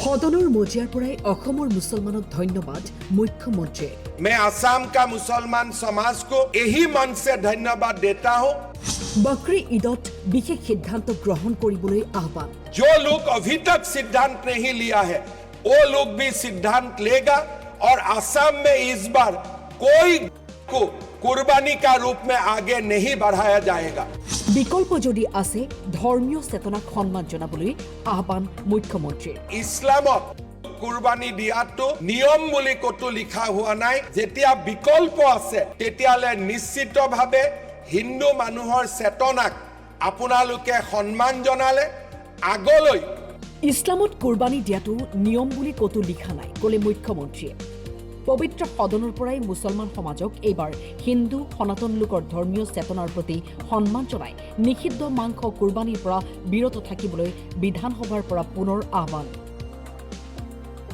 সদনৰ মজিয়াৰ পৰাই অসমৰ মুছলমানক ধন্যবাদ মুখ্যমন্ত্ৰীয়ে। मैं असम का मुसलमान समाज को यही मन से धन्यवाद देता हूं। बकरी ईदत विशेष सिद्धांत ग्रहण কৰিবলৈ आह्वान। जो लोग अभी तक सिद्धांत नहीं लिया है वो लोग भी सिद्धांत लेगा और असम में इस बार कोई को कुर्बानी का रूप में आगे नहीं बढ़ाया जाएगा। विकल्प যদি আছে ধৰ্মীয় চেতনাক সন্মান জনাবলৈ আহ্বান মুখ্যমন্ত্ৰীৰ। ইছলামত কুৰবানি দিয়াটো নিয়ম বুলি কতো লিখা হোৱা নাই। যেতিয়া বিকল্প আছে তেতিয়ালে নিশ্চিতভাৱে হিন্দু মানুহৰ চেতনাক আপোনালোকে সন্মান জনালে আগলৈ। ইছলামত কুৰবানী দিয়াটো নিয়ম বুলি কতো লিখা নাই ক'লে মুখ্যমন্ত্ৰীয়ে। পবিত্ৰ সদনৰ পৰাই মুছলমান সমাজক এইবাৰ হিন্দু সনাতন লোকৰ ধৰ্মীয় চেতনাৰ প্ৰতি সন্মান জনাই নিষিদ্ধ মাংস কুৰবানীৰ পৰা বিৰত থাকিবলৈ বিধানসভাৰ পৰা পুনৰ আহ্বান,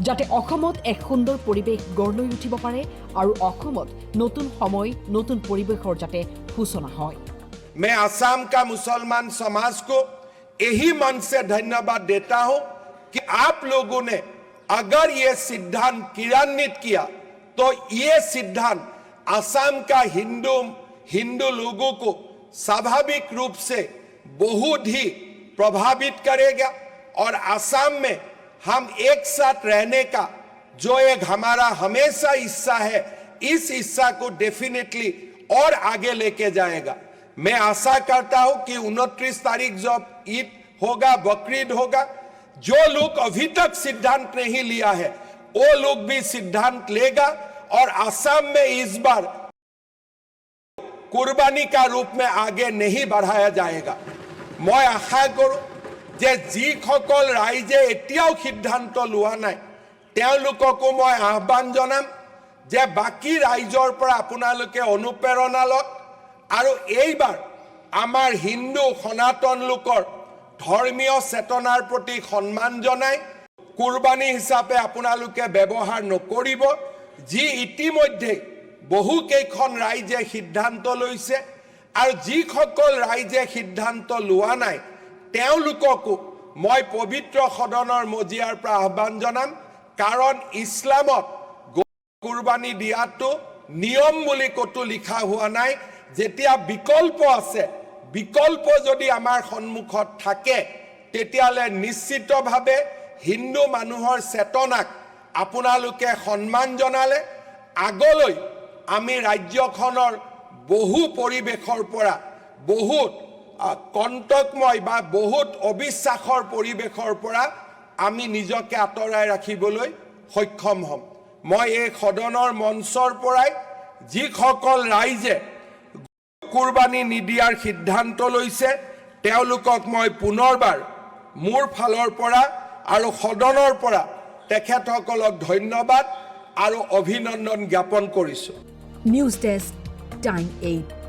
যাতে অসমত এক সুন্দৰ পৰিৱেশ গঢ় লৈ উঠিব পাৰে আৰু অসমত নতুন সময় নতুন পৰিৱেশৰ যাতে সূচনা হয়। मैं असम का मुसलमान समाज को यही मन से धन्यवाद देता हूं कि आप लोगों ने अगर ये सिद्धांत क्रियान्वित किया तो ये सिद्धांत असम का हिंदू लोगों को स्वाभाविक रूप से बहुत ही प्रभावित करेगा और असम में हम एक साथ रहने का जो एक हमारा हमेशा हिस्सा है इस हिस्सा को डेफिनेटली और आगे लेके जाएगा। मैं आशा करता हूं कि 29 तारीख जब ईद होगा, बकरीद होगा, जो लोग अभी तक सिद्धांत नहीं लिया है वो लोग भी सिद्धांत लेगा और असम में इस बार कुर्बानी का रूप में आगे नहीं बढ़ाया जाएगा। मैं आशा करूं যে যিসকল ৰাইজে এতিয়াও সিদ্ধান্ত লোৱা নাই তেওঁলোককো মই আহ্বান জনাম যে বাকি ৰাইজৰ পৰা আপোনালোকে অনুপ্ৰেৰণা লওক আৰু এইবাৰ আমাৰ হিন্দু সনাতন লোকৰ ধৰ্মীয় চেতনাৰ প্ৰতি সন্মান জনাই কুৰবানী হিচাপে আপোনালোকে ব্যৱহাৰ নকৰিব। যি ইতিমধ্যে বহু কেইখন ৰাইজে সিদ্ধান্ত লৈছে আৰু যিসকল ৰাইজে সিদ্ধান্ত লোৱা নাই তেওঁলোককো মই পবিত্ৰ সদনৰ মজিয়াৰ পৰা আহ্বান জনাম, কাৰণ ইছলামত কুৰবানী দিয়াটো নিয়ম বুলি কতো লিখা হোৱা নাই। যেতিয়া বিকল্প আছে, বিকল্প যদি আমাৰ সন্মুখত থাকে তেতিয়ালে নিশ্চিতভাৱে হিন্দু মানুহৰ চেতনাক আপোনালোকে সন্মান জনালে আগলৈ আমি ৰাজ্যখনৰ বহু পৰিৱেশৰ পৰা বহুত কণ্টকময় বা বহুত অবিশ্বাসৰ পৰিৱেশৰ পৰা আমি নিজকে আঁতৰাই ৰাখিবলৈ সক্ষম হ'ম। মই এই সদনৰ মঞ্চৰ পৰাই যিসকল ৰাইজে কুৰবানী নিদিয়াৰ সিদ্ধান্ত লৈছে তেওঁলোকক মই পুনৰবাৰ মোৰ ফালৰ পৰা আৰু সদনৰ পৰা তেখেতসকলক ধন্যবাদ আৰু অভিনন্দন জ্ঞাপন কৰিছোঁ। News desk time 8।